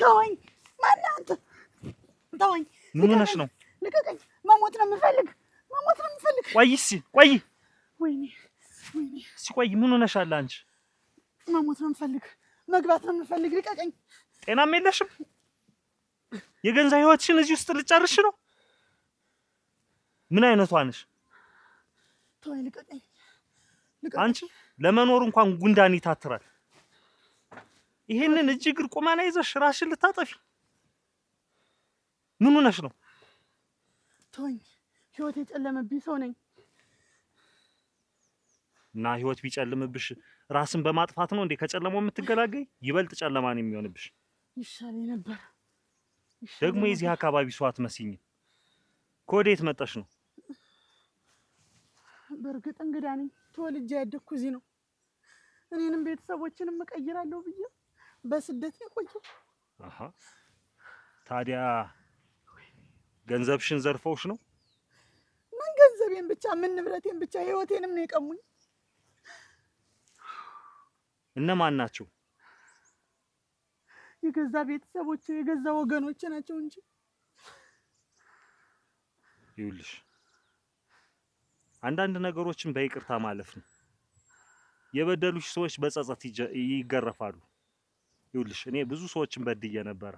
ተወኝ። ማነህ አንተ? ተወኝ። ምን ሆነሽ ነው? ልቀቀኝ። መሞት ነው የምፈልግ። ቆይ እስኪ ቆይ። ወይኔ እስኪ ቆይ። ምን ሆነሻል አንቺ? መሞት ነው የምፈልግ። መግባት ነው የምፈልግ። ልቀቀኝ። ጤናም የለሽም? የገንዛ ህይወትሽን እዚህ ውስጥ ልጨርሽ ነው? ምን አይነቷ ነሽ? ተወኝ። ልቀቀኝ። አንቺ ለመኖር እንኳን ጉንዳን ይታትራል። ይሄንን እጅግር ቁማና ይዘሽ ራስሽን ልታጠፊ ምን ሆነሽ ነው? ተወኝ። ህይወት የጨለመብኝ ሰው ነኝ። እና ህይወት ቢጨልምብሽ ራስን በማጥፋት ነው እንዴ ከጨለማው የምትገላገይ? ይበልጥ ጨለማን የሚሆንብሽ ይሻለኝ ነበር። ደግሞ የዚህ አካባቢ ሰው አትመስይኝ። ከወዴት መጣሽ ነው? በእርግጥ እንግዳ ነኝ። ተወልጄ ያደግኩ እዚህ ነው። እኔንም ቤተሰቦችንም እቀይራለሁ ብዬ በስደት ነው የቆየው። አሃ ታዲያ ገንዘብሽን ዘርፈውሽ ነው? ምን ገንዘቤን ብቻ ምን ንብረቴን ብቻ ህይወቴንም ነው የቀሙኝ። እነማን ናቸው? የገዛ ቤተሰቦቼ የገዛ ወገኖቼ ናቸው እንጂ። ይኸውልሽ አንዳንድ ነገሮችን በይቅርታ ማለፍ ነው። የበደሉሽ ሰዎች በጸጸት ይገረፋሉ። ይኸውልሽ እኔ ብዙ ሰዎችን በድዬ ነበር።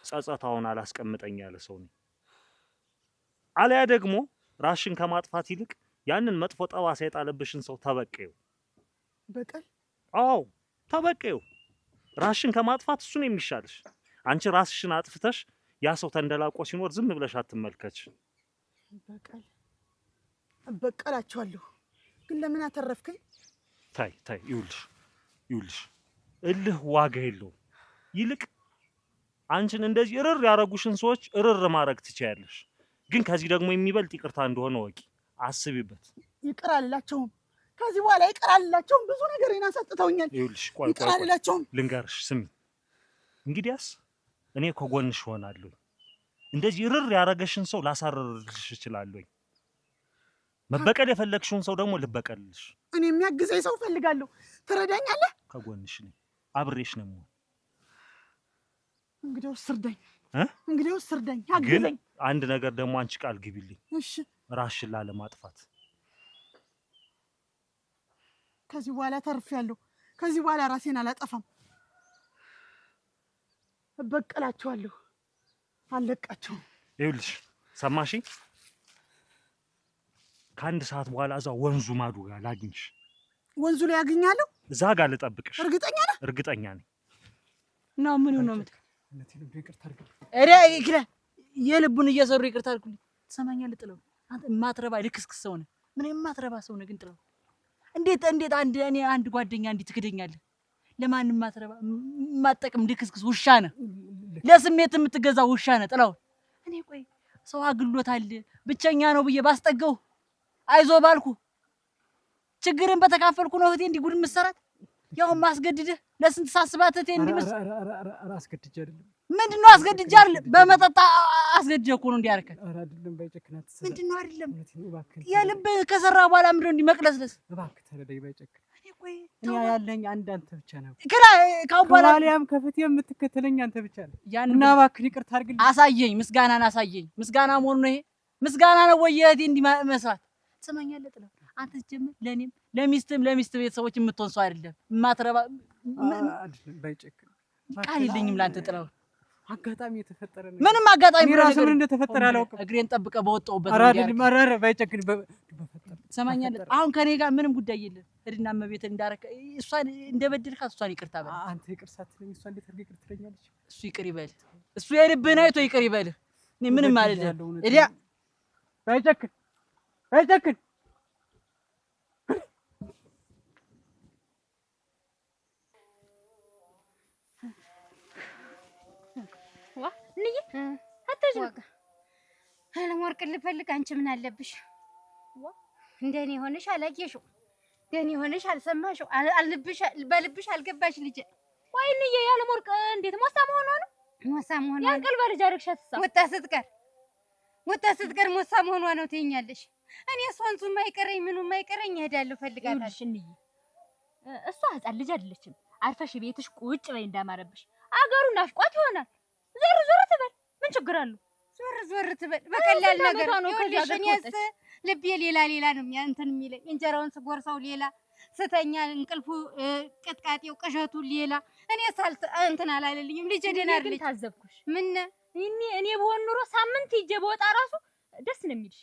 ጸጸታውን አላስቀምጠኝ ያለ ሰው ነኝ። አለያ ደግሞ ራስሽን ከማጥፋት ይልቅ ያንን መጥፎ ጠባሳ የጣለብሽን ሰው ተበቀዩ። በቀል? አዎ ተበቀዩ። ራስሽን ከማጥፋት እሱ ነው የሚሻልሽ። አንቺ ራስሽን አጥፍተሽ ያ ሰው ተንደላቆ ሲኖር ዝም ብለሽ አትመልከች። በቀል በቀላቸዋለሁ። ግን ለምን አተረፍከኝ? ታይ ይኸውልሽ እልህ ዋጋ የለውም። ይልቅ አንቺን እንደዚህ እርር ያረጉሽን ሰዎች እርር ማድረግ ትችያለሽ። ግን ከዚህ ደግሞ የሚበልጥ ይቅርታ እንደሆነ ወቂ፣ አስቢበት። ይቅር አልላቸውም። ከዚህ በኋላ ይቅር አልላቸውም። ብዙ ነገር ያሳጥተውኛል። ይኸውልሽ ይቅር አልላቸውም። ልንገርሽ፣ ስሚ። እንግዲያስ እኔ ከጎንሽ ሆናለሁ። እንደዚህ እርር ያረገሽን ሰው ላሳርርልሽ እችላለሁ። መበቀል የፈለግሽውን ሰው ደግሞ ልበቀልልሽ። እኔ የሚያግዘኝ ሰው ፈልጋለሁ። ትረዳኛለህ? ከጎንሽ ነኝ፣ አብሬሽ ነው የምሆን። እንግዲያውስ እርዳኝ። እንግዲያውስ እርዳኝ፣ አግዘኝ። ግን አንድ ነገር ደግሞ አንቺ ቃል ግቢልኝ። እሺ። ራስሽን ላለማጥፋት። ከዚህ በኋላ ተርፌያለሁ። ከዚህ በኋላ ራሴን አላጠፋም። እበቀላቸዋለሁ፣ አልለቃቸውም። ይኸውልሽ ሰማሽኝ? ከአንድ ሰዓት በኋላ እዛ ወንዙ ማዶ ጋር ላግኝሽ። ወንዙ ላይ ያገኛለሁ? እዛ ጋር ልጠብቅሽ። እርግጠኛ ነህ? እርግጠኛ ነኝ። እና ምን ነው ማለት ይቅርታ የልቡን እየሰሩ ይቅርታ አድርጉልኝ። ትሰማኛለህ ጥለው? አንተ ማትረባ ልክስክስ ሰው ነህ። ምን የማትረባ ሰው ነህ ግን ጥለው። እንዴት አንድ ጓደኛ እንዴት ትክደኛለህ? ለማንም ማትረባ ማጠቅም ልክስክስ ውሻ ነህ። ለስሜት የምትገዛ ውሻ ነህ ጥለው። እኔ ቆይ ሰው አግሎታል ብቸኛ ነው ብዬ ባስጠጋው አይዞ ባልኩ ችግርን በተካፈልኩ ነው እህቴ እንዲህ ጉድ መሰራት። ያው ማስገድደህ ለስንት ሳስባት እህቴ እንዲመስ አስገድጄ አይደለም። ምንድነው አስገድጄ አይደለም? በመጠጣ አስገድጄ እኮ ነው እንዲያርከን። ኧረ አይደለም ባይጨክናት። ምንድነው አይደለም? የልብ ከሰራ በኋላ ምንድነው እንዲመቅለስለስ? እባክህ ተረዳኝ ባይጨክን። እኔ ያለኝ አንተ ብቻ ነው። ካው በኋላ ከዋሊያም ከፍቴ የምትከተለኝ አንተ ብቻ ነው። እና እባክህ ይቅርታ አድርግልኝ። አሳየኝ፣ ምስጋናን አሳየኝ። ምስጋና መሆኑ ነው ይሄ? ምስጋና ነው ወይ እህቴ እንዲህ መስራት? ትሰማኛለህ ጥለው? አንተ ጀምር ለኔም ለሚስት ቤተሰቦች የምትሆን ሰው አይደለም። ማትረባ አይደለም ባይጨክን። ቃል የለኝም ላንተ ጥለው። አጋጣሚ የተፈጠረ ነው። ምንም አጋጣሚ ራሱ ምን እንደተፈጠረ አላውቅም። እግሬን ጠብቀህ በወጣሁበት ኧረ አይደለም። ኧረ ባይጨክን በፈጠረ ትሰማኛለህ? አሁን ከኔ ጋር ምንም ጉዳይ የለም። እድና መቤት እንዳረከ እሷን እንደበደልካት እሷን ይቅርታ በል። አንተ ይቅር ሳትለኝ እሷ እንዴት አድርገህ ይቅር ትለኛለች? እሱ ይቅር ይበል። እሱ የልብህን አይቶ ይቅር ይበልህ። እኔ ምንም አይደለም። እዲያ ባይጨክን ንይ አትጅ አለምወርቅ ልፈልግ። አንቺ ምን አለብሽ? እንደኔ ሆነሽ አላየሽው፣ እንደኔ ሆነሽ አልሰማሽው፣ በልብሽ አልገባሽ ልጄ። ቆይ ንይ አለምወርቅ እንዴት ሞሳ መሆኗ ነው? ሞሳ መሆኗ ያንቀልባ ልጅ አድርግሻት ወጣ ስትቀር ሞሳ መሆኗ ነው ትይኛለሽ። እኔስ ወንዙ የማይቀረኝ ምኑ የማይቀረኝ እሄዳለሁ ፈልጋታለሁ። ንይ እሷ ህፃን ልጅ አይደለችም። አርፈሽ ቤትሽ ቁጭ በይ እንዳማረብሽ። አገሩ ናፍቋት ይሆናል። ዞር ዞር ትበል ምን ችግር አለው? ዞር ዞር ትበል በቀላል ነገር ነው። እኔስ ልቤ ሌላ ነው እንትን የሚለኝ እንጀራውን ስጎርሰው ሌላ ስተኛ እንቅልፉ ቅጥቃጤው ቅዠቱ ሌላ እኔ ሳልት እንትን አላለልኝም። ልጄ ደህና አይደለች። ታዘብኩሽ። ምን እኔ በሆን ኑሮ ሳምንት ሂጅ በወጣ ራሱ ደስ ነው የሚልሽ።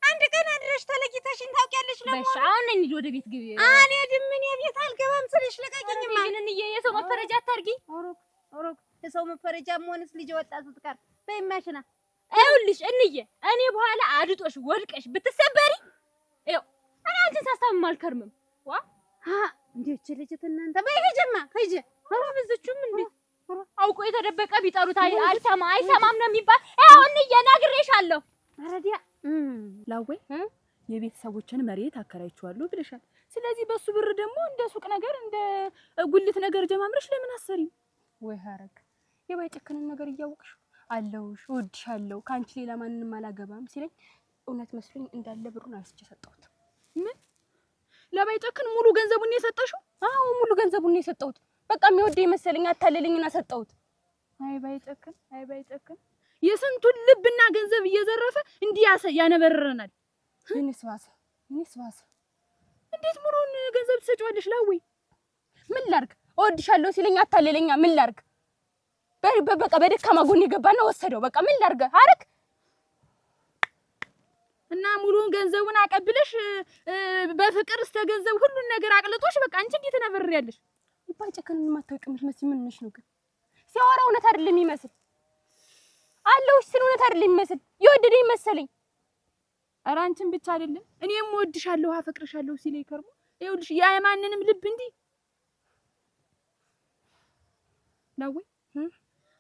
አንድ ቀን አድረሽ ተለይተሽን ታውቂያለሽ? በቃ አሁን እንሂድ ወደ ቤት ግቢ። አልሄድም እኔ ቤት አልገባም ስልሽ ልቀቂኝማ። ግን የሰው መፈረጃ አታርጊ። ኦሮክ የሰው መፈረጃ መሆንስ ልጄ ወጣ ስትቀር በይማሽና ይኸውልሽ እንዬ እኔ በኋላ አድጦሽ ወድቀሽ ብትሰበሪ ይኸው እኔ አንቺን ሳስታምም አልከርምም። ዋ እንዴት ልጅት እናንተ በይሄጅማ ሂጂ አብዝቹም እንዴ አውቆ የተደበቀ ቢጠሩት አይሰማም ነው የሚባል። ይኸው እንዬ ነግሬሻለሁ። አረዲያ ላዌ የቤተሰቦችን መሬት አከራይቼዋለሁ ብለሻል። ስለዚህ በሱ ብር ደግሞ እንደ ሱቅ ነገር እንደ ጉልት ነገር ጀማምረሽ ለምን አሰሪም? ወይ ሀረግ የባይጨክንን ነገር እያወቅሽ አለውሽ እወድሻለሁ ካንቺ ሌላ ማንንም አላገባም ሲለኝ እውነት መስሎኝ እንዳለ ብሩን አንስቼ ሰጠሁት። ምን ለባይጨክን ሙሉ ገንዘቡን የሰጠሽው? አዎ ሙሉ ገንዘቡን የሰጠሁት። በቃ የሚወደኝ መሰለኝ አታለለኝና ሰጠሁት። አይ ባይጨክን የስንቱን ልብና ገንዘብ እየዘረፈ እንዲህ ያነበረናል። እኔስ ባሰ እንዴት ሙሉን ገንዘብ ትሰጪዋለሽ? ላዌ ምን ላርግ? እወድሻለሁ ሲለኝ አታለለኛ። ምን ላርግ? በቃ በደካማ ጎን የገባና ወሰደው። በቃ ምን ላርግ? አረግ እና ሙሉን ገንዘቡን አቀብለሽ በፍቅር እስከ ገንዘብ ሁሉን ነገር አቅልጦሽ በቃ አንቺ እንዴት ተነበርያለሽ? ባይጨክንን ማታውቂው መስይ ምን ነሽ ነው? ግን ሲያወራ እውነት አይደለም ይመስል አለውሽ ስለ እውነት አይደለም ይመስል ይወደደኝ መሰለኝ። ኧረ አንቺን ብቻ አይደለም እኔም እወድሻለሁ አፈቅርሻለሁ ሲለኝ ከርሞ ይኸውልሽ ያ የማንንም ልብ እንዲህ ላዌ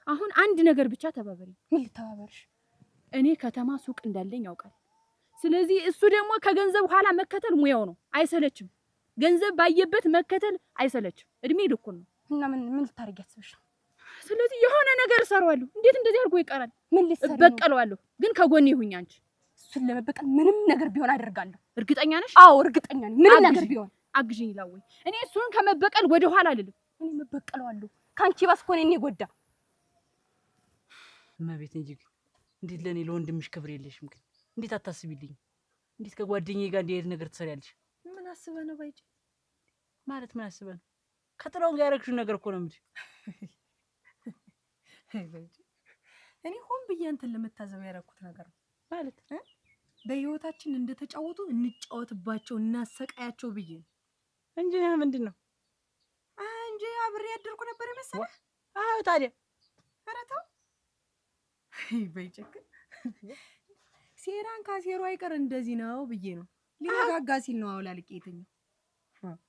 አሁን አንድ ነገር ብቻ ተባበሪ። ምን ልተባበርሽ? እኔ ከተማ ሱቅ እንዳለኝ ያውቃል። ስለዚህ እሱ ደግሞ ከገንዘብ ኋላ መከተል ሙያው ነው፣ አይሰለችም። ገንዘብ ባየበት መከተል አይሰለችም። እድሜ ልኩን ነው። እና ምን ልታረጊ አስበሽ ነው? ስለዚህ የሆነ ነገር እሰራዋለሁ። እንዴት እንደዚህ አድርጎ ይቀራል? ምን ልትሰሪ ነው? እበቀለዋለሁ። ግን ከጎኔ ይሁኝ አንቺ። እሱን ለመበቀል ምንም ነገር ቢሆን አደርጋለሁ። እርግጠኛ ነሽ? አዎ እርግጠኛ ነኝ። ምንም ነገር ቢሆን አግዥኝ ላዌ። እኔ እሱን ከመበቀል ወደ ኋላ አልልም። እኔ መበቀለዋለሁ። ካንቺ ባስ እኮ እኔ ጎዳ እመቤት እንጂ እንዴት ለኔ ለወንድምሽ ክብር የለሽም? ግን እንዴት አታስቢልኝ? እንዴት ከጓደኛዬ ጋር እንዲህ ነገር ትሰሪያለሽ? ምን አስበህ ነው ባይጭ? ማለት ምን አስበህ ነው? ከጥላውን ጋር ያረግሽው ነገር እኮ ነው እንጂ ባይጭ እኔ ሆን ብዬ አንተን ለመታዘብ ያደረኩት ነገር ነው። ማለት በህይወታችን እንደተጫወቱ እንጫወትባቸው እናሰቃያቸው ብዬ እንጂ ምንድን ነው እንጂ አብሬ ያደርኩ ነበር መሰለህ? አዎ ታዲያ ኧረ ተው ባይጭ ሴራን ካሴሩ አይቀር እንደዚህ ነው ብዬ ነው። ሊረጋጋ ሲል ነው አውላልቄ የተኛው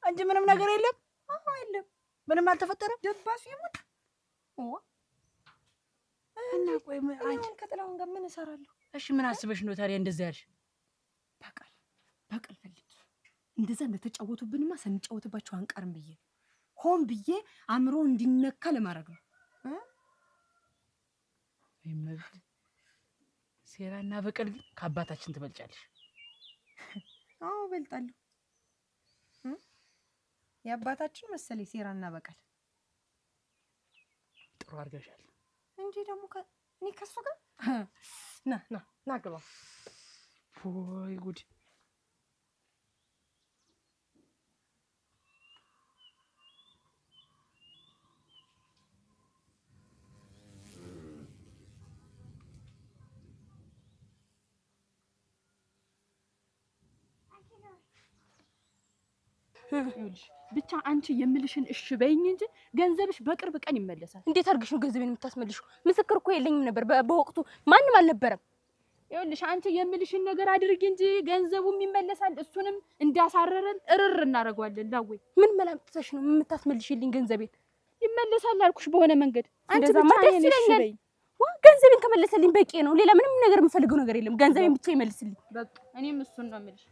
እንጂ ምንም ነገር የለም። አዎ የለም፣ ምንም አልተፈጠረም። ደባሱ ይሞት እና ቆይ አንቺ ከጥላውን ጋር ምን እሰራለሁ? እሺ ምን አስበሽ ነው ታዲያ እንደዛ ያልሽ? በቀል ፈልጊ። እንደዛ እንደተጫወቱብንማ ስንጫወትባቸው አንቀርም ብዬ ሆን ብዬ አእምሮ እንዲነካ ለማድረግ ነው። ወይመብት ሴራና በቀል ግን ከአባታችን ትበልጫለሽ። አዎ እበልጣለሁ። የአባታችን መሰለኝ ሴራና በቀል። ጥሩ አድርገሻል እንጂ ደግሞ እኔ ከሱ ጋር ና ግባ። ወይ ጉድ! ብቻ አንቺ የምልሽን እሺ በይኝ እንጂ ገንዘብሽ በቅርብ ቀን ይመለሳል። እንዴት አድርግሽ ነው ገንዘቤን የምታስመልሽው? ምስክር እኮ የለኝም ነበር በወቅቱ ማንም አልነበረም። ይኸውልሽ አንቺ የምልሽን ነገር አድርጊ እንጂ ገንዘቡም ይመለሳል። እሱንም እንዳሳረረን እርር እናደርገዋለን። ላዌ ምን መላምጥተሽ ነው የምታስመልሽልኝ? ገንዘቤን ይመለሳል አልኩሽ በሆነ መንገድ። አንቺ ብቻ ደስ ይለኛል። ገንዘቤን ከመለሰልኝ በቂ ነው። ሌላ ምንም ነገር የምፈልገው ነገር የለም። ገንዘቤን ብቻ ይመልስልኝ በቃ። እኔም እሱን ነው የምልሽ።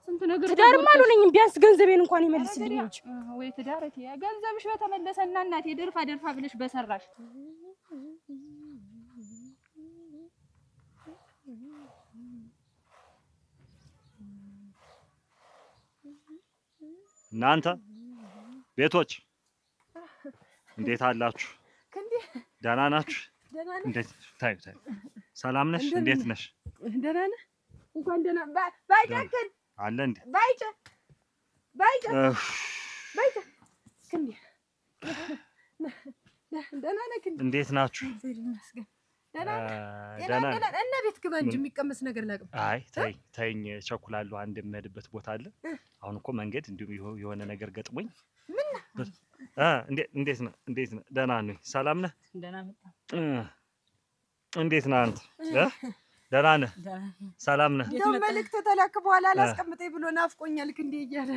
ስንት ነገር ትዳርም አልሆነኝም። ቢያንስ ገንዘቤን እንኳን ይመልስልኝ እንጂ። ወይ ትዳርት ገንዘብሽ በተመለሰና እናቴ ደርፋ ብለሽ በሰራሽ። እናንተ ቤቶች እንዴት አላችሁ? ደህና ናችሁ? እንዴት ታዩ ሰላም ነሽ? እንዴት ነሽ? ደህና ነህ? እንኳን ደህና ባይጨክን አለ እንዴ ክንዴ ደህና ነህ? ክንዴ እንዴት ናችሁ? ደህና እና ቤት ግባ እንጂ የሚቀመስ ነገር ላቅም። አይ ተይኝ፣ ቸኩላለሁ። አንድ የምሄድበት ቦታ አለ። አሁን እኮ መንገድ እንዲሁም የሆነ ነገር ገጥሞኝ። እንዴት ነህ? ደህና ነኝ። ሰላም ነህ? ደህና መጣ። እንዴት ነህ አንተ? ደህና ነህ? ሰላም ነህ? እንደው መልዕክት ተላክ በኋላ አላስቀምጠኝ ብሎ ናፍቆኛል ክንዴ እያለ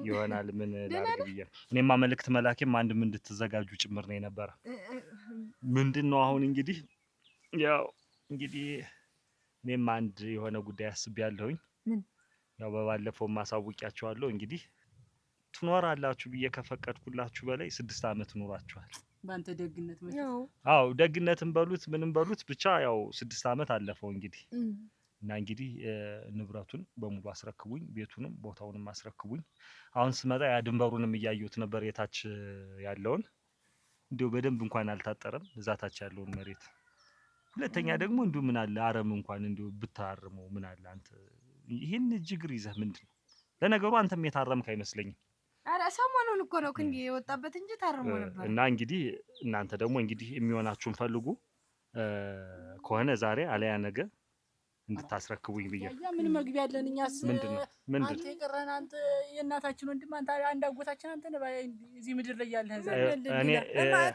ይሆናል። ምን ላድርግ ብዬ እኔማ መልዕክት መላኬም አንድም እንድትዘጋጁ ጭምር ነው የነበረ። ምንድነው አሁን እንግዲህ ያው እኔም አንድ የሆነ ጉዳይ አስቤያለሁኝ። ያው በባለፈው ማሳውቂያችኋለሁ። እንግዲህ ትኖራላችሁ ብዬ ከፈቀድኩላችሁ በላይ 6 ዓመት ኖራችኋል። ባንተ ደግነት ማለት አዎ፣ ደግነትም በሉት ምንም በሉት ብቻ ያው 6 ዓመት አለፈው እንግዲህ እና እንግዲህ ንብረቱን በሙሉ አስረክቡኝ፣ ቤቱንም ቦታውንም አስረክቡኝ። አሁን ስመጣ ያ ድንበሩንም እያየሁት ነበር፣ የታች ያለውን እንዲሁ በደንብ እንኳን አልታጠረም፣ እዛ ታች ያለውን መሬት። ሁለተኛ ደግሞ እንዲሁ ምን አለ አረም እንኳን እንዲሁ ብታርመው ምን አለ አንተ ይሄን ጅግር ይዘህ ምንድነው? ለነገሩ አንተም የታረምክ አይመስለኝም። አረ ሰሞኑን እኮ ነው ክንዴ የወጣበት እንጂ ታርሞ ነበር። እና እንግዲህ እናንተ ደግሞ እንግዲህ የሚሆናችሁን ፈልጉ ከሆነ ዛሬ አለያ ነገ እንድታስረክቡኝ ብዬ። ምን መግቢያ ያለን እኛስ? ምንድነው አንተ የቀረን አንተ የእናታችን ወንድም አንተ አንድ አጎታችን አንተ ነህ እዚህ ምድር ላይ ያለህ እኔ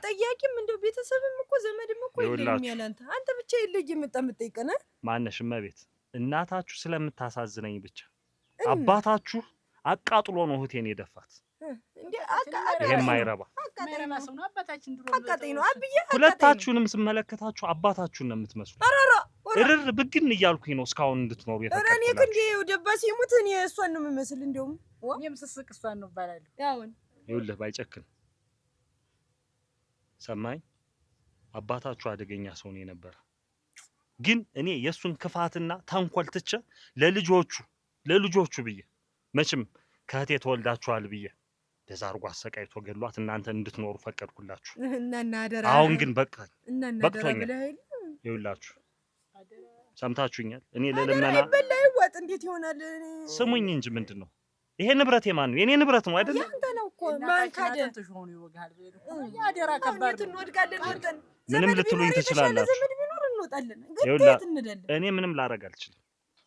ጠያቂም እንደው ቤተሰብም እኮ ዘመድም እኮ የለም ያለ አንተ ብቻ የለኝ የምጠይቀነ ማነሽ? እመቤት እናታችሁ ስለምታሳዝነኝ ብቻ አባታችሁ አቃጥሎ ነው እህቴን የደፋት። እንዴ የማይረባ አቃጥሎ ሰው ነው አባታችን ድሮ አቃጥሎ ነው አብዬ። ሁለታችሁንም ስመለከታችሁ አባታችሁን ነው የምትመስሉ። እርር ብግን እያልኩኝ ነው እስካሁን እንድትኖሩ የተከተላችሁ። እኔ ክንዴ ደባሲ ሙት እኔ እሷን ነው የምመስል። እንደውም እኔም ስስቅ እሷን ነው ባላል። ያውን ይኸውልህ ባይጨክን ሰማኝ። አባታችሁ አደገኛ ሰው ነው የነበረ። ግን እኔ የሱን ክፋትና ተንኮል ትቼ ለልጆቹ ብዬ መቼም ከእህቴ ተወልዳችኋል ብዬ እንደዛ አድርጎ አሰቃይቶ ገድሏት እናንተን እንድትኖሩ ፈቀድኩላችሁ። አሁን ግን በቅቶኛል። ይኸውላችሁ ሰምታችሁኛል። እኔ ለለመና በላይ ወጥ እንዴት ይሆናል? ስሙኝ እንጂ ምንድነው ይሄ ንብረት የማን ነው? የኔ ንብረት ነው አይደል? ያንተ ነው እኮ ማን ካደ ተሾኑ ይወጋል በለው ያደራ ከባድ ነው። እንወድቃለን። ምንም ልትሉኝ ትችላላችሁ። ዘመድ ቢኖር እንወጣለን። ግዴት እንደለ እኔ ምንም ላረግ አልችልም።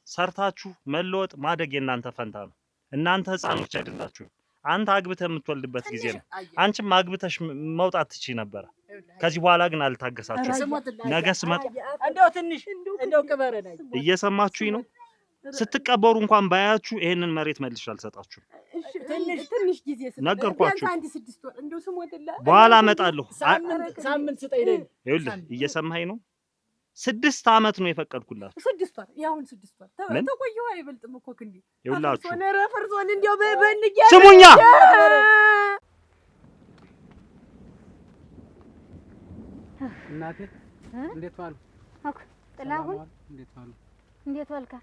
ሰርታችሁ መለወጥ ማደግ የእናንተ ፈንታ ነው። እናንተ ህፃኖች አይደላችሁ። አንተ አግብተህ የምትወልድበት ጊዜ ነው። አንቺም አግብተሽ መውጣት ትችይ ነበር። ከዚህ በኋላ ግን አልታገሳችሁም። ነገ ስመጣ እንደው ትንሽ እንደው ቅበረና እየሰማችሁኝ ነው። ስትቀበሩ እንኳን ባያችሁ ይሄንን መሬት መልሼ አልሰጣችሁም። ትንሽ ጊዜ ነገርኳችሁ። አንድ 6 ወር እንደው ስሞትላ በኋላ እመጣለሁ። ሳምንት ስጠኝ። ይኸውልህ እየሰማኸኝ ነው። 6 ዓመት ነው የፈቀድኩላችሁ። 6 ወር ያሁን 6 ወር ተቆየው አይበልጥም እኮ ክንዴ። ይኸውላችሁ ፈርሶን እንደው በእንግዲህ ስሙኛ እናቴ እንዴት ዋሉ? ጥላሁን እንዴት ዋልካ?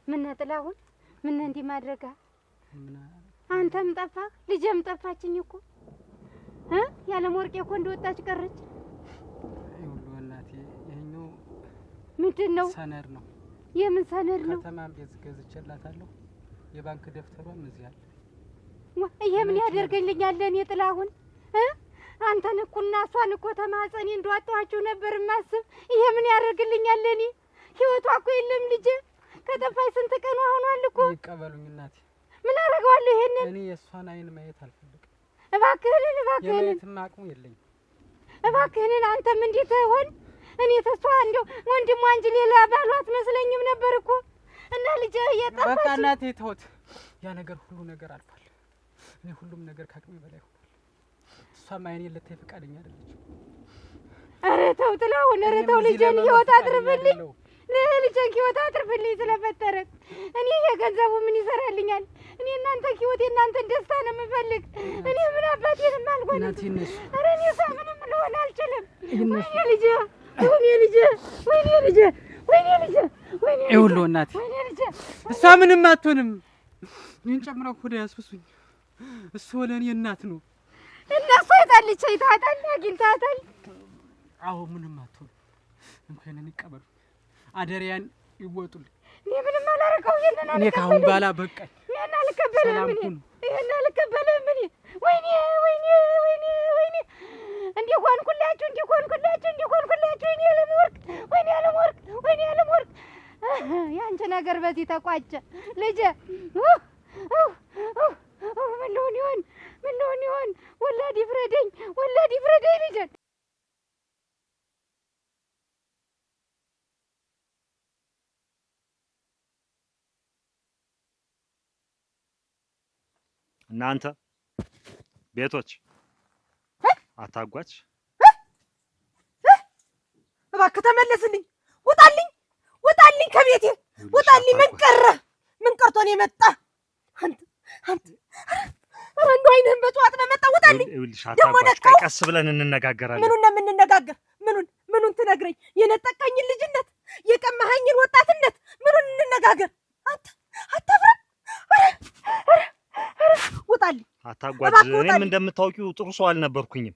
ምነው ጥላሁን ምነው እንዲህ ማድረጋ? አንተም ጠፋህ ልጄም ጠፋችኝ እኮ ያለም ወርቄ እኮ እንደወጣች ቀረች። እናቴ ይሄኛው ምንድን ነው? ሰነድ ነው። የምን ሰነድ ነው? ከተማም ቤት ገዝቼላታለሁ። የባንክ ደብተሯም እዚህ አለ። ይሄ ምን ያደርግልኛል? እኔ ጥላሁን አንተን እኮና እሷን እኮ ተማጸኔ እንደዋጣኋችሁ ነበር ማስብ። ይሄ ምን ያደርግልኛል? እኔ ህይወቷ እኮ የለም ልጄ ከጠፋች ስንት ቀን ሆኗል እኮ። ይቀበሉኝ እናቴ። ምን አደርገዋለሁ? ይሄንን እኔ የእሷን አይን ማየት አልፈልግም። እባክህን የማየትም አቅሙ የለኝም። እባክህን አንተም እንዴት ሆን? እኔ ተሷ እንደው ወንድሟ እንጂ ሌላ ባሏ አትመስለኝም ነበር እኮ። እና ልጄ እየጠፋች በቃ እናቴ ተውት። ያ ነገር ሁሉ ነገር አልፏል። እኔ ሁሉም ነገር ከአቅሜ በላይ ሆኗል። እሷም አይኔን ልታይ ፈቃደኛ አይደለችም። ኧረ ተው ጥላሁን፣ ኧረ ተው ልጄን ህይወት አትርፍልኝ። ልጄን ህይወት አትርፍልኝ ስለፈጠረክ። እኔ የገንዘቡ ምን ይሰራልኛል? እኔ እናንተ ህይወት የእናንተን ደስታ ነው የምፈልግ። እኔ ምን አባቴንም አልሆንም። ኧረ እኔ ሰው ምንም ልሆን አልችልም። ወይኔ ልጄ፣ ወይኔ ልጄ፣ ወይኔ ልጄ፣ ወይኔ ልጄ፣ ወይኔ ልጄ፣ ይኸውልህ እናቴ እሷ ምንም አትሆንም። እኔን ጨምረው እኮ ያስብሱኝ። እሱ ለእኔ እናት ነው። እና እሷ የታለች? አይተሃታል? አግኝተሃታል? አዎ ምንም አትሆን። እንኳን እንቀበሉ አደሪያን ይወጡልኝ። እኔ ምንም አላረገው ይሄንን እኔ ካሁን በኋላ በቃኝ። ይሄን አልቀበልም እኔ ይሄን አልቀበልም እኔ ወይኔ ወይኔ ወይኔ ወይኔ እንዲህ ሆንኩላችሁ እንዲህ ሆንኩላችሁ እንዲህ ሆንኩላችሁ ወይኔ አለምወርቅ ወይኔ አለምወርቅ ወይኔ አለምወርቅ ያንቺ ነገር በዚህ ተቋጨ ልጄ። ምን ልሆን ይሆን ወላድ ይፍረደኝ ልጄ። እናንተ ቤቶች አታጓች፣ እባክህ ተመለስልኝ። ውጣልኝ ከቤቴ ውጣልኝ። ምን ቀርቶ ነው የመጣ? አንተ እንደው አይነህን በጠዋት ነው መጣ። ውጣልኝ። ደግሞ ቀስ ብለን እንነጋገራለን። ምኑን ነው የምንነጋገር? ምኑን ትነግረኝ? የነጠቃኝን ልጅነት የቀማኸኝን ወጣትነት ምኑን እንነጋገር? አንተ አታፍርም? ውጣልኝ። አታጓጅ። እኔም እንደምታውቂው ጥሩ ሰው አልነበርኩኝም።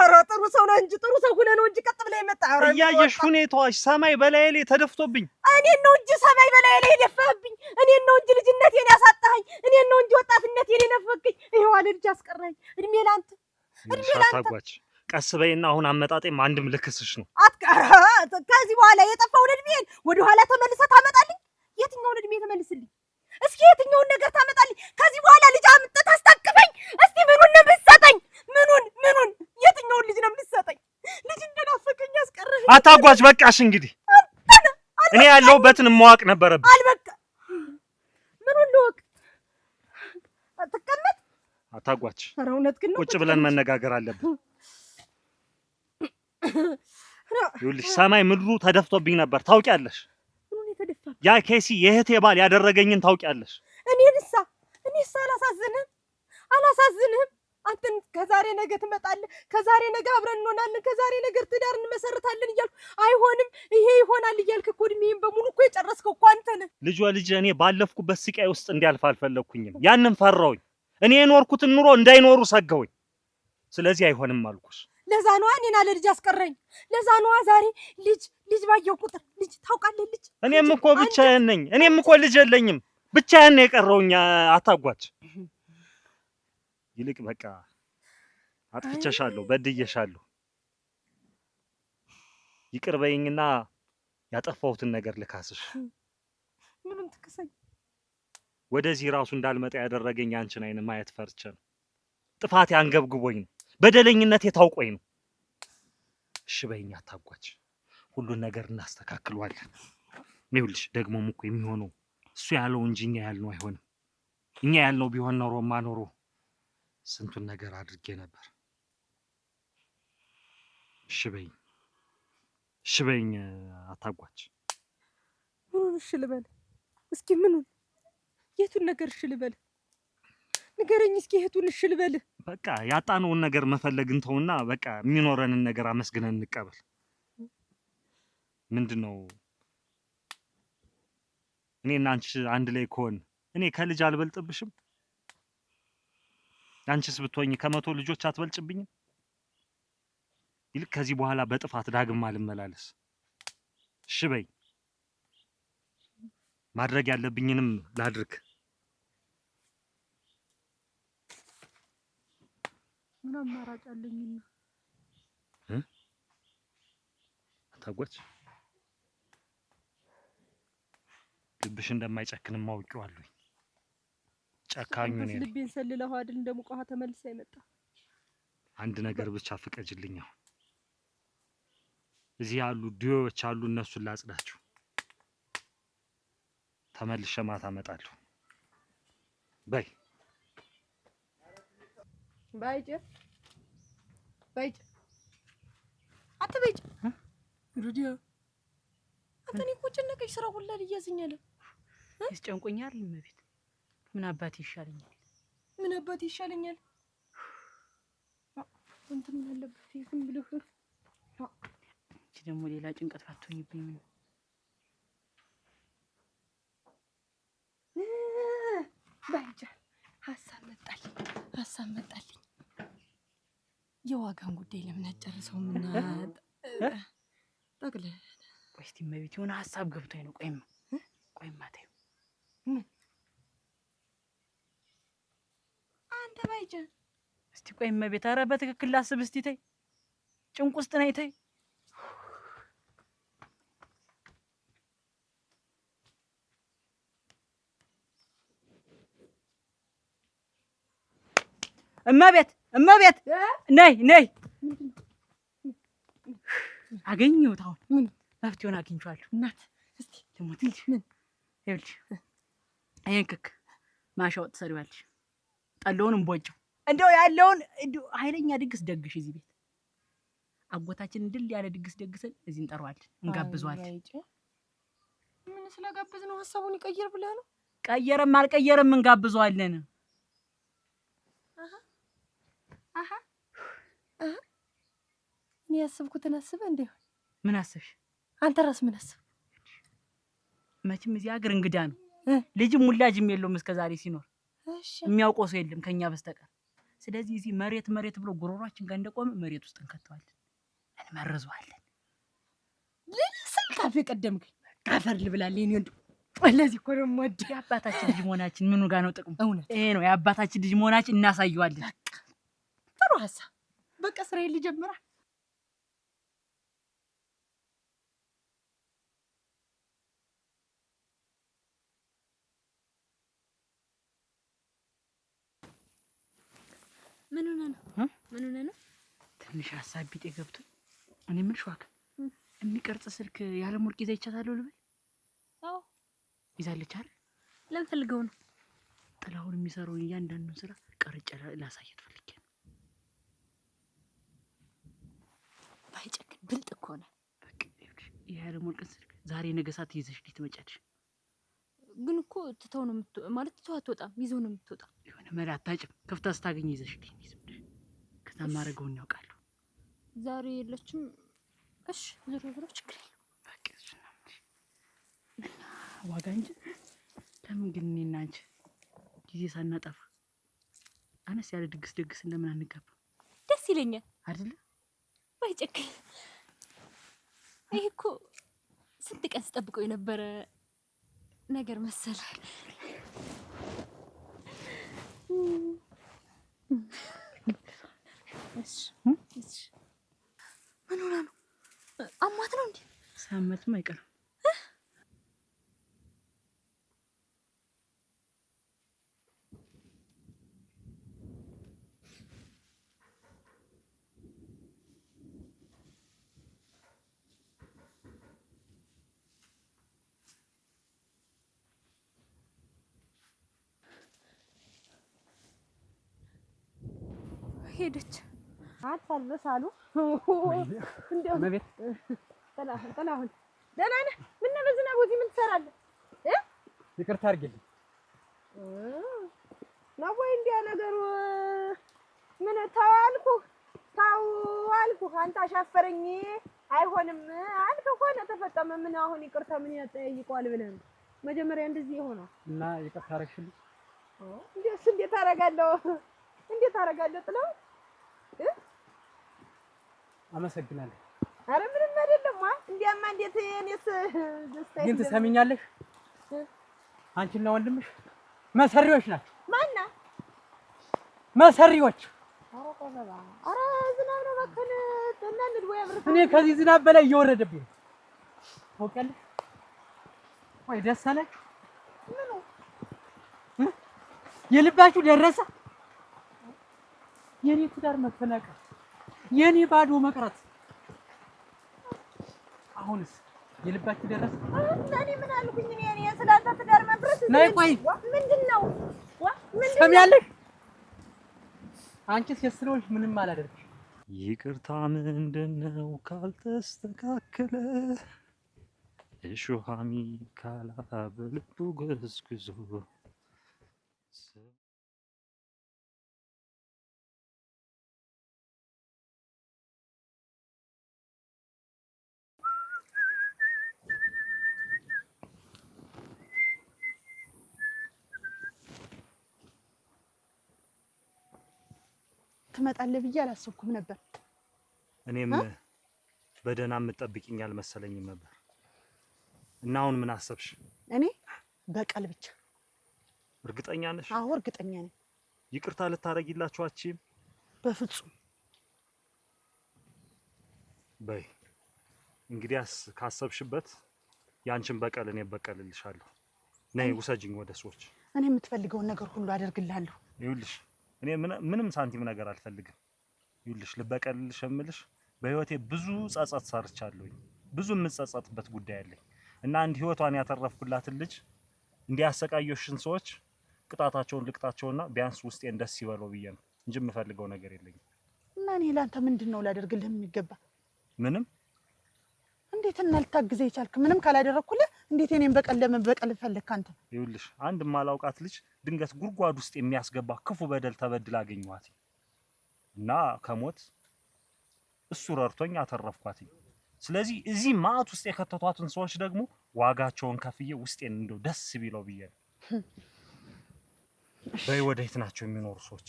ኧረ ጥሩ ሰው ነው እንጂ ጥሩ ሰው ሆነህ ነው እንጂ ቀጥ ብለህ የመጣ። እያየሽ ሁኔታዎች ሰማይ በላዬ ላይ ተደፍቶብኝ። እኔን ነው እንጂ ሰማይ በላዬ ላይ የደፋህብኝ። እኔን ነው እንጂ ልጅነቴን ያሳጣኸኝ። እኔን ነው እንጂ ወጣትነቴን የነፈከኝ። ይኸው አለ ልጅ አስቀረኸኝ። እድሜ ላንተ። አታጓጅ። ቀስ በይና አሁን አመጣጤም አንድም ልክስሽ ነው። ከዚህ በኋላ የጠፋውን እድሜን ወደ ኋላ ተመልሰህ ታመጣልኝ? የትኛውን እድሜ ተመልስልኝ? እስኪ የትኛውን ነገር ታመጣልኝ? ከዚህ በኋላ ልጅ አምጥተህ ታስታቅፈኝ? እስቲ ምኑን ነው የምትሰጠኝ? ምኑን የትኛውን ልጅ ነው የምትሰጠኝ? ልጅ እንደናፈቀኝ አስቀረኸኝ። አታጓጅ። በቃሽ እንግዲህ። እኔ ያለሁበትን ማወቅ ነበረብኝ። አልበቃ ምኑን ልወቅ? አትቀመጥ። አታጓጅ። ኧረ እውነት ግን ነው። ቁጭ ብለን መነጋገር አለብን። ይኸውልሽ ሰማይ ምድሩ ተደፍቶብኝ ነበር ታውቂያለሽ። ያ ኬሲ የእህቴ ባል ያደረገኝን ታውቂያለሽ። እኔንሳ አላሳዝንህም? አንተን ከዛሬ ነገ ትመጣለህ፣ ከዛሬ ነገ አብረን እንሆናለን፣ ከዛሬ ነገ ትዳር እንመሰርታለን እያልኩ አይሆንም ይሄ ይሆናል እያልክ እኮ እድሜዬን በሙሉ እኮ የጨረስከው እኮ አንተ ነህ። ልጅ እኔ ባለፍኩበት ስቃይ ውስጥ እንዲያልፍ አልፈለግኩኝም። ያንን ፈራሁኝ። እኔ የኖርኩትን ኑሮ እንዳይኖሩ ሰገውኝ። ስለዚህ አይሆንም አልኩሽ። ለዛ ነዋ እኔን አለ ልጅ አስቀረኝ። ለዛ ነዋ ዛሬ ልጅ ባየው ቁጥር ልጅ ታውቃለህ ልጅ። እኔም እኮ ብቻዬን ነኝ። እኔም እኮ ልጅ የለኝም። ብቻዬን ነው የቀረውኝ። አታጓች። ይልቅ በቃ አጥፍቼሻለሁ፣ በድዬሻለሁ። ይቅር በይኝና ያጠፋሁትን ነገር ልካስሽ። ምንም ትክሰኝ። ወደዚህ ራሱ እንዳልመጣ ያደረገኝ አንቺን አይን ማየት ፈርቼ ነው። ጥፋቴ አንገብግቦኝ ነው። በደለኝነቴ ታውቆኝ ነው። እሺ በይኝ አታጓች። ሁሉን ነገር እናስተካክለዋለን። ይኸውልሽ ደግሞም እኮ የሚሆነው እሱ ያለው እንጂ እኛ ያልነው አይሆንም። እኛ ያልነው ቢሆን ኖሮ ስንቱን ነገር አድርጌ ነበር። እሺ በይኝ አታጓች። ምኑን እሺ ልበል? እስኪ ምኑን? የቱን ነገር እሺ ልበል? ንገረኝ እስኪ የቱን እሺ ልበል? በቃ ያጣነውን ነገር መፈለግ እንተውና በቃ የሚኖረንን ነገር አመስግነን እንቀበል። ምንድነው እኔና አንቺ አንድ ላይ ከሆን እኔ ከልጅ አልበልጥብሽም? አንቺስ ብትሆኚ ከመቶ ልጆች አትበልጭብኝም? ይልቅ ከዚህ በኋላ በጥፋት ዳግም አልመላለስ። እሺ በይ። ማድረግ ያለብኝንም ላድርግ። ምን አማራጭ አለኝና? አታጓች። ልብሽ እንደማይጨክንም አውቄዋለሁ። ጨካኙ ነኝ። ልቤን ሰልለው አይደል እንደሙቀሃ ተመልሳ ይመጣ። አንድ ነገር ብቻ ፍቀጅልኝ። እዚህ ያሉ ዲዮዎች አሉ፣ እነሱን ላጽዳቸው። ተመልሼ ማታ እመጣለሁ። በይ ባይጭ አትበይጭ። ሩዲያ አንተ እኔ እኮ ጨነቀኝ። ስራ ሁላ ልያዝኛል። ያስጨንቆኛል። እመቤት ምን አባቴ ይሻለኛል? እንትን ምን አለበት ዝም ብለህ እቺ ደግሞ ሌላ ጭንቀት አትሆኝብኝ። ባይጭ ሀሳብ መጣልኝ። የዋጋን ጉዳይ ለምን አጨርሰውምና ጠቅልል። ቆይ እስቲ እመቤት የሆነ ሀሳብ ገብቶኝ ነው። ቆይማ ተይው። አንተ ባይጀ እስቲ ቆይ እመቤት፣ ኧረ በትክክል ላስብ እስቲ። ተይ ጭንቅ ውስጥ ነኝ። ተይ እመቤት ነይ። አገኘሁት። አሁን መፍትሄውን አግኝቼዋለሁ። እናት እስቲ ልሞትልሽ። ይኸውልሽ ይሄን ክክ ማሻወጥ ትሰሪዋለሽ። ጠላውንም ቦጭው እንደው ያለውን ኃይለኛ ድግስ ደግሽ እዚህ ቤት። አጎታችንን ድል ያለ ድግስ ደግሰን እዚህ እንጠራዋለን፣ እንጋብዘዋለን። ምን ስለጋብዝ ነው ሀሳቡን ይቀየር ብለህ ነው? ቀየረም አልቀየረም እንጋብዘዋለን። እኔ ያሰብኩትን አስበህ እንደ ምን አሰብሽ አንተ? ራስ ምን አሰብክ? መቼም እዚህ ሀገር እንግዳ ነው፣ ልጅም ሙላጅም የለውም እስከ ዛሬ ሲኖር። የሚያውቀው ሰው የለም ከኛ በስተቀር። ስለዚህ እዚህ መሬት ብሎ ጉሮሯችን ጋር እንደቆመ መሬት ውስጥ እንከተዋለን፣ እንመርዘዋለን። ልስል ካፌ ቀደምከኝ ካፈር ልብላለህ። እኔ ወንድ ለዚህ እኮ ደግሞ የአባታችን ልጅ መሆናችን ምኑ ጋር ነው ጥቅሙ? ይሄ ነው የአባታችን ልጅ መሆናችን፣ እናሳየዋለን። ጥሩ ሀሳብ። በቃ ስራዬን ልጀምራ። ምን ሆነ ነው? ትንሽ ሀሳብ ቢጤ ገብቶ እኔ ምን ሸዋክ የሚቀርጽ ስልክ ያለ ሙርቅ ይዛ ይቻታለሁ ልበል? አዎ ይዛለች አይደል? ለምን ፈልገው ነው? ጥላሁን የሚሰራውን እያንዳንዱን ስራ ቀርጬ ላሳየት ፈልጌ ነው። ባይጨክን ብልጥ እኮ ነው። በቃ ያለ ሙርቅ ስልክ ዛሬ ነገ ሳት ይዘሽ ትመጫለሽ። ግን እኮ ትተው ነው ማለት ትተው አትወጣም፣ ይዘው ነው የምትወጣ። የሆነ መላ አታጭም። ከፍታ ስታገኝ ይዘሽ ከዛ ማረገውን ያውቃለሁ። ዛሬ የለችም። እሺ ዞሮ ችግር የለም። በቃ እሺ እና ዋጋ እንጂ ለምን ግን እኔና አንቺ ጊዜ ሳናጠፋ አነስ ያለ ድግስ እንደምን አንጋባ? ደስ ይለኛል አይደል? ባይጨክን ይሄ እኮ ስንት ቀን ስጠብቀው የነበረ ነገር መሰለ። እሺ ምን ሆነ ነው? አሟት ነው እንዴ? ሳመትም አይቀርም። ሄደች። አታልበሳሉ እንደው መቤት ጥላሁን ደህና ነህ? ምን ነው በዝናብ እዚህ ምን ትሰራለህ? ይቅርታ አድርጊልኝ ነው ወይ እንዲያ ነገሩ? ምን ተው አልኩህ አንተ አሻፈረኝ አይሆንም አልክ። ሆነ ተፈጠመ። ምን አሁን ይቅርታ ምን ያጠያይቀዋል ብለህ ነው? መጀመሪያ እንደዚህ የሆነው እና ይቅርታ አደረግሽልኝ? እንዴት አደርጋለሁ ጥላሁን? አመሰግናለሁ። አረ ምንም አይደለም። እንዲያማ እንዴት እኔስ ደስታ ግን ትሰሚኛለሽ? አንቺና ወንድምሽ መሰሪዎች ናቸው። ማና መሰሪዎች? አረ ዝናብ ነው በከነ ተናንድ ወይ አብረን እኔ ከዚህ ዝናብ በላይ እየወረደብኝ ነው። ታውቂያለሽ ወይ? ደስ አላችሁ? ምኑ የልባችሁ ደረሰ? የኔ ትዳር መፈናቀል፣ የኔ ባዶ መቅረት፣ አሁንስ የልባችሁ ደረሰ? እኔ ምን አልኩኝ? እኔ ስላንተ ትዳር መፍረስ ነይ ቆይ ምንድነው? ሰሚያለሽ? አንቺስ የስለውሽ ምንም አላደርግሽ። ይቅርታ ምንድነው ካልተስተካከለ እሾሃሚ ካላ በልቡ ገዝግዞ ትመጣለህ ብዬ አላሰብኩም ነበር። እኔም በደህና የምትጠብቂኝ አልመሰለኝም ነበር። እና አሁን ምን አሰብሽ? እኔ በቀል ብቻ። እርግጠኛ ነሽ? አዎ እርግጠኛ ነኝ። ይቅርታ ልታረጊላችሁ አትችይም? በፍጹም። በይ እንግዲያስ ካሰብሽበት ያንቺን በቀል እኔ በቀልልሻለሁ። ነይ ውሰጂኝ ወደ ሰዎች። እኔ የምትፈልገውን ነገር ሁሉ አደርግልሃለሁ። ይኸውልሽ እኔ ምንም ሳንቲም ነገር አልፈልግም። ይኸውልሽ ልበቀልልሽ የምልሽ በህይወቴ ብዙ ጸጸት ሰርቻለሁኝ። ብዙ የምጸጸትበት ጉዳይ አለኝ እና አንድ ህይወቷን ያተረፍኩላትን ልጅ እንዲያሰቃዩሽን ሰዎች ቅጣታቸውን ልቅጣቸውና ቢያንስ ውስጤን ደስ ይበለው ብዬ ነው እንጂ የምፈልገው ነገር የለኝም። እና እኔ ላንተ ምንድነው ላደርግልህ የሚገባ? ምንም። እንዴት እና ልታግዘኝ ይቻልክ? ምንም ካላደረኩልህ እንዴት እኔን በቀል ፈለግክ አንተ? ይኸውልሽ አንድ ማላውቃት ልጅ ድንገት ጉድጓድ ውስጥ የሚያስገባ ክፉ በደል ተበድላ አገኘኋት እና ከሞት እሱ ረድቶኝ አተረፍኳት። ስለዚህ እዚህ ማዕት ውስጥ የከተቷትን ሰዎች ደግሞ ዋጋቸውን ከፍዬ ውስጤን እንደው ደስ ቢለው ብዬ ነው። በይ ወዴት ናቸው የሚኖሩ ሰዎች?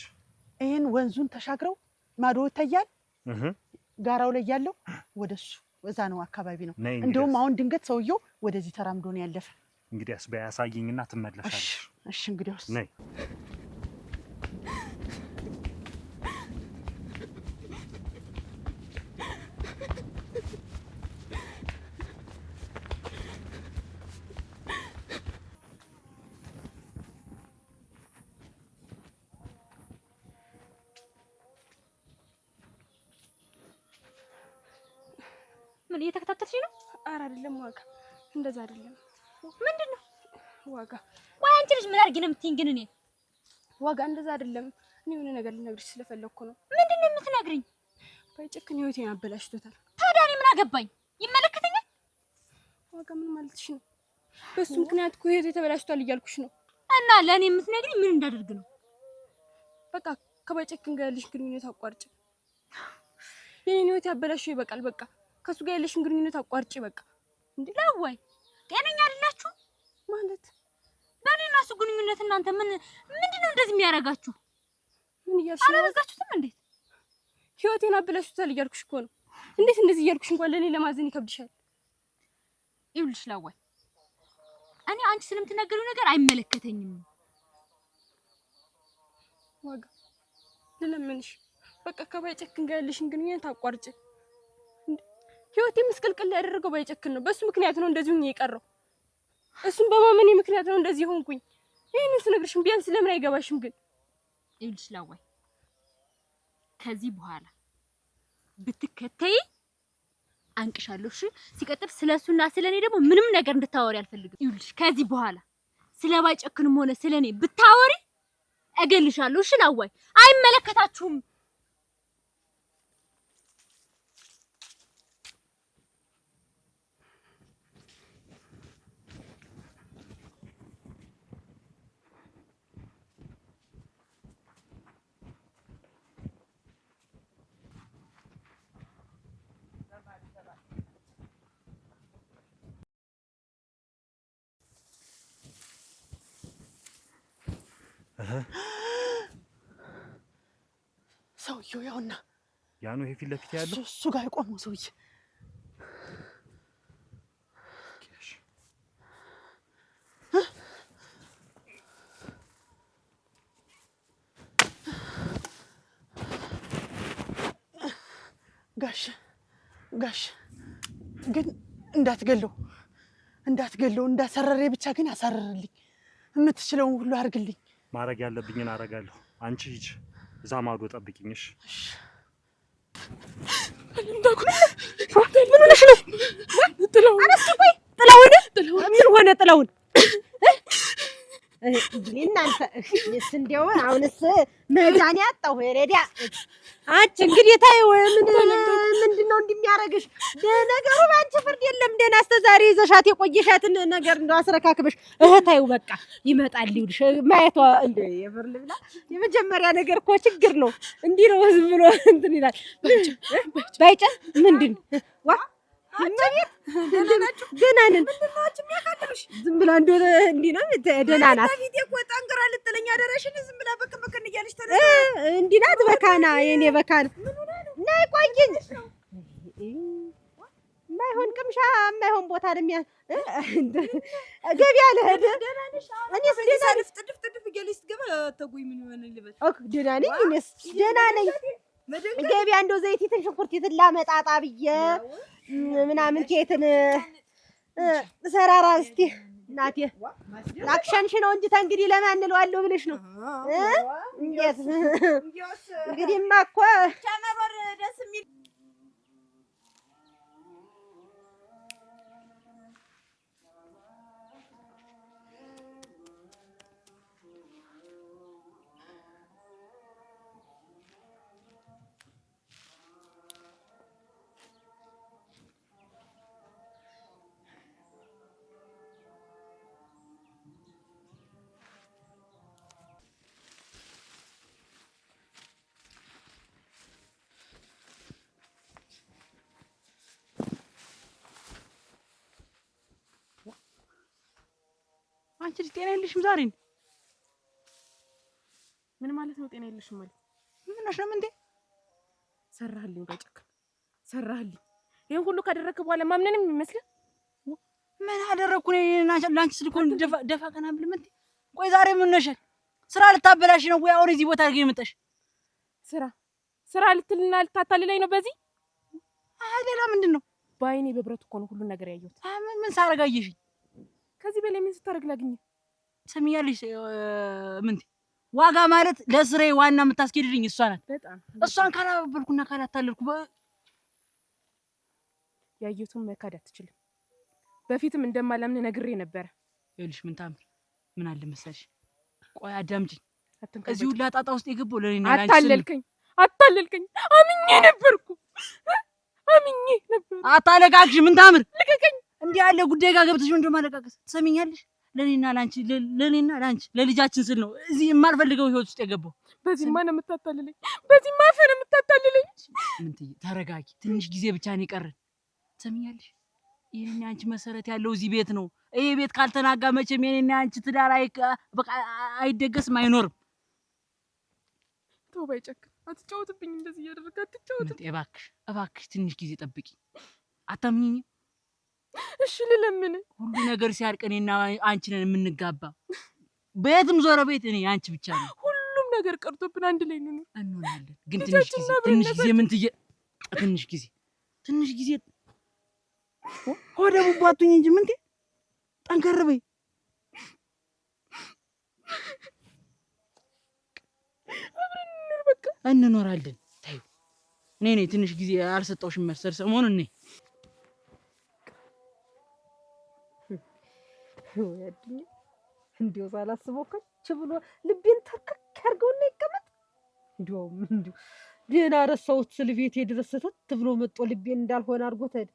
ይሄን ወንዙን ተሻግረው ማዶ ይታያል። ጋራው ላይ ያለው ወደሱ ወዛ ነው አካባቢ ነው። እንደውም አሁን ድንገት ሰውየው ወደዚህ ተራምዶ ነው ያለፈ። እንግዲያስ በያሳየኝና ትመለሻለሽ። እሺ እንግዲያውስ ነይ። ምን እየተከታተልሽ ነው? ኧረ አይደለም ዋጋ፣ እንደዛ አይደለም። ምንድነው ዋጋ? ቆይ አንቺ ልጅ ምን አድርጊ ነው የምትይኝ? ግን እኔ ዋጋ እንደዛ አይደለም። እኔ የሆነ ነገር ልነግርሽ ስለፈለኩ ነው። ምንድነው የምትነግሪኝ? ባይጨክን ህይወቴን አበላሽቶታል። ታዲያ እኔ ምን አገባኝ? ይመለከተኛል። ዋጋ ምን ማለትሽ ነው? በሱ ምክንያት እኮ ህይወቴ ተበላሽቷል እያልኩሽ ነው። እና ለእኔ የምትነግሪኝ ምን እንዳደርግ ነው? በቃ ከባይጨክን ጋር ያለሽ ግንኙነት አቋርጭ። የኔን ህይወት ያበላሽው ይበቃል። በቃ ከሱ ጋር ያለሽን ግንኙነት አቋርጭ። በቃ እንዴ ለዋይ ጤነኛ አይደላችሁ ማለት? በእኔና እሱ ግንኙነት እናንተ ምንድነው እንደዚህ የሚያረጋችሁ? ምን እያልሽ ነው? አላበዛችሁትም እንዴ? ህይወቴን አበላሽቶታል እያልኩሽ እኮ ነው። እንዴት እንደዚህ እያልኩሽ እንኳን ለኔ ለማዘን ይከብድሻል? ይኸውልሽ ለዋይ እኔ አንቺ ስለምትነገሪው ነገር አይመለከተኝም። ዋጋ ለለምንሽ በቃ ከባይጨክን ጋር ያለሽን ግንኙነት አቋርጭ። ህይወቴ ምስቅልቅል ያደረገው ባይጨክን ነው። በሱ ምክንያት ነው እንደዚህ ሆኜ የቀረው። እሱን በማመኔ ምክንያት ነው እንደዚህ ሆንኩኝ። ይሄንን ስነግርሽም ቢያንስ ለምን አይገባሽም? ግን ይኸውልሽ ለዋይ ከዚህ በኋላ ብትከተይ አንቅሻለሁ። እሺ ሲቀጥል ስለሱና ስለኔ ደግሞ ምንም ነገር እንድታወሪ አልፈልግም። ይኸውልሽ ከዚህ በኋላ ስለባይጨክንም ሆነ ስለኔ ብታወሪ እገልሻለሁ። እሺ ለዋይ አይመለከታችሁም። ሰውየው ያውና ያ ነው ይሄ ፊት ለፊት ያለው እሱ ጋር የቆመው ሰውዬ። ጋሽ ግን እንዳትገለው እንዳሰረሬ ብቻ ግን አሳረርልኝ። የምትችለውን ሁሉ አድርግልኝ። ማድረግ ያለብኝን አደርጋለሁ። አንቺ ሂጂ እዛ ማዶ ጠብቂኝሽ። ምን ሆነሽ ነው? ጥላውን ምን ሆነ? ጥላውን እናንተ እንደው አሁንስ መዳን ያጣው ሄሬዲያ አንቺ እንግዲህ ታዩ ምንድነው እንደሚያረግሽ? ነገሩ ባንቺ ፍርድ የለም። ደህና እስከ ዛሬ ይዘሻት የቆየሻትን ነገር እንደው አስረካክበሽ ታዩ በቃ ይመጣል ይልሽ ማየቷ እንደ የብርል ብላ የመጀመሪያ ነገር እኮ ችግር ነው። እንዲህ ነው ዝም ብሎ እንትን ይላል። ባይጨን ምንድን ዋ አማቤት ደህና ነን። ምንድነው የሚያካድርሽ? ዝም ብላ እንደሆነ እንዲህ ነው ደህና ናት። ታፊት እኮ ጠንክራ ልትለኝ አደረሽን። ዝም ብላ በከበከን እያለሽ ተነሳ እንዲህ ናት። በካና የኔ በካና ነይ ቆይኝ። የማይሆን ቅምሻ የማይሆን ቦታ ነው ገበያ ልሄድ እኔስ ደህና ነኝ ጥድፍ እያለች ስትገባ ተጉይ ምን ይሆን ልበል ደህና ነኝ እኔስ ደህና ነኝ ገበያ እንደው ዘይቲትን ሽንኩርቲትን ላመጣጣ ብዬ ምናምን ኬትን ሰራራ እስቲ እናቴ ላክሸንሽ ነው እንጂ ተንግዲህ ለማን እለዋለሁ ብለሽ ነው እንዴት እንግዲህማ እኮ ቻመሮር ደስ የሚል አንቺ ጤና የለሽም ዛሬ ምን ማለት ነው ጤና የለሽም ማለት ምን ነሽ እንዴ ሰራህልኝ በጨክ ሰራህልኝ ይሄን ሁሉ ካደረክ በኋላ ማምነንም ይመስል ምን አደረኩ እኔ ላንቺ ስልኩን ደፋ ቀና ብልም እንዴ ቆይ ዛሬ ምን ነሽ ስራ ልታበላሽ ነው ወይ አውሪ እዚህ ቦታ አድርገሽ መጣሽ ስራ ልትልና ልታታልለኝ ነው በዚህ ሌላ ምንድነው ባይኔ በብረት እኮ ነው ሁሉ ነገር ያየሁት ምን ሳረጋየሽ ከዚህ በላይ ምን ስታረግ ላግኝ ሰሚያለሽ ምን ዋጋ ማለት ለስሬ ዋና የምታስኬድልኝ እሷ ናት በጣም እሷን ካላበልኩና ካላታለልኩ ያየሁትን መካድ አትችልም በፊትም እንደማላምን ነግሬ ነበር ይኸውልሽ ምን ታምር ምን አለ መሰልሽ ቆይ አዳምጪኝ እዚህ ሁላ ጣጣ ውስጥ የገባው ለኔ ነው አታለልከኝ አምኜ ነበር አታለቃቅሽ ምን ታምር ልቀቀኝ እንዴ ያለ ጉዳይ ጋር ገብተሽ እንደው ማለቃቀስ ትሰሚኛለሽ ለኔና ላንቺ ለልጃችን ስል ነው እዚህ የማልፈልገው ህይወት ውስጥ የገባው በዚህ ማን የምታታልለኝ በዚህ ማፈን የምታታልለኝ ምን ተረጋጊ ትንሽ ጊዜ ብቻ ነው ይቀርል ትሰሚኛለሽ የኔና አንቺ መሰረት ያለው እዚህ ቤት ነው ይሄ ቤት ካልተናጋ መቼም የኔና አንቺ ትዳር በቃ አይደገስም አይኖርም ተው ባይጨክ አትጫወትብኝ እንደዚህ ያደረጋ አትጫወት እባክሽ ትንሽ ጊዜ ጠብቂ አታምኚኝ እሺ ለምን ሁሉ ነገር ሲያልቅ እኔና አንቺ ነን የምንጋባ በየትም ዞረ ቤት እኔ አንቺ ብቻ ነው ሁሉም ነገር ቀርቶብን አንድ ላይ ነው እንሆናለን ግን ትንሽ ጊዜ ምን ትንሽ ጊዜ ሆደ ቡባቱኝ እንጂ ምን ጠንከር በይ በቃ እንኖራለን ታዩ እኔ ትንሽ ጊዜ አልሰጣውሽም መሰል ሰሞኑን እኔ ወያድኝ እንዲው ሳላስበው ከች ብሎ ልቤን ተከክ ያርገውና ይቀመጥ እንዲው ደህና ረሳሁት ስልቤቴ ድረስ ተት ብሎ መጥቶ ልቤን እንዳልሆነ አድርጎት ሄደ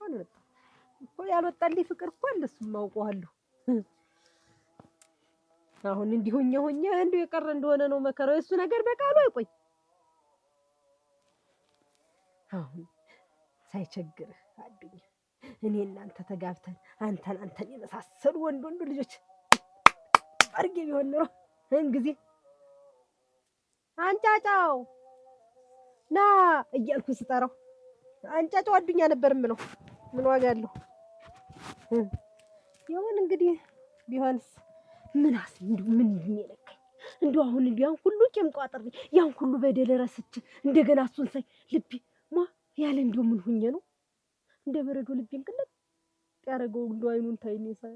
ታነጣ እኮ ያልወጣልኝ ፍቅር እኮ አለሱም አውቀዋለሁ አሁን እንዲሆኛ እንደው የቀረ እንደሆነ ነው መከራው እሱ ነገር በቃሉ አይቆይ አሁን ሳይቸግር አዱኛ እኔ እናንተ ተጋብተን አንተን የመሳሰሉ ወንድ ልጆች አርጌ ቢሆን ነው እንግዲህ አንጫጫው ና እያልኩ ስጠራው አንጫጫው አዱኛ ነበር ምለው ምን ዋጋ አለው ይሁን እንግዲህ ቢሆንስ ምናስ ምን ይነካኝ አሁን ያን ሁሉ ቄም ቋጥሬ ያን ሁሉ በደል ረስቼ እንደገና እሱን ሳይ ልቤ ያለ ምን ሁኜ ነው እንደ በረዶ ልቤን ቅልጥ ያረገው አይኑን ታይኔ ሳይ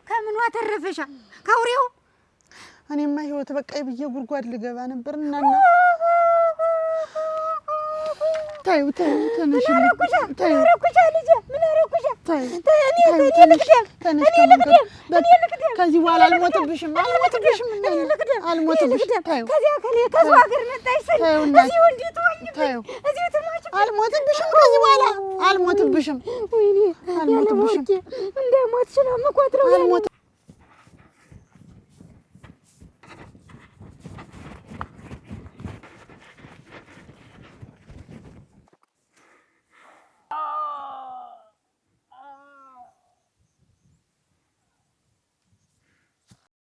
ከምኑ አተረፈሻ ካውሪው እኔማ ህይወት በቃይ ብዬ ጉርጓድ ልገባ ነበርና ታዩ ተነሽ ልጅ ምን አረኩሽ ከዚህ በኋላ አልሞትብሽም ከዚያ ከዚህ ሀገር መጣሽ እዚሁ እንዴት ሆኝ እዚሁ ትማች አልሞትብሽም ከዚህ በኋላ አልሞትብሽም ወይኔ እንደሞትሽ ነው የምቆጥረው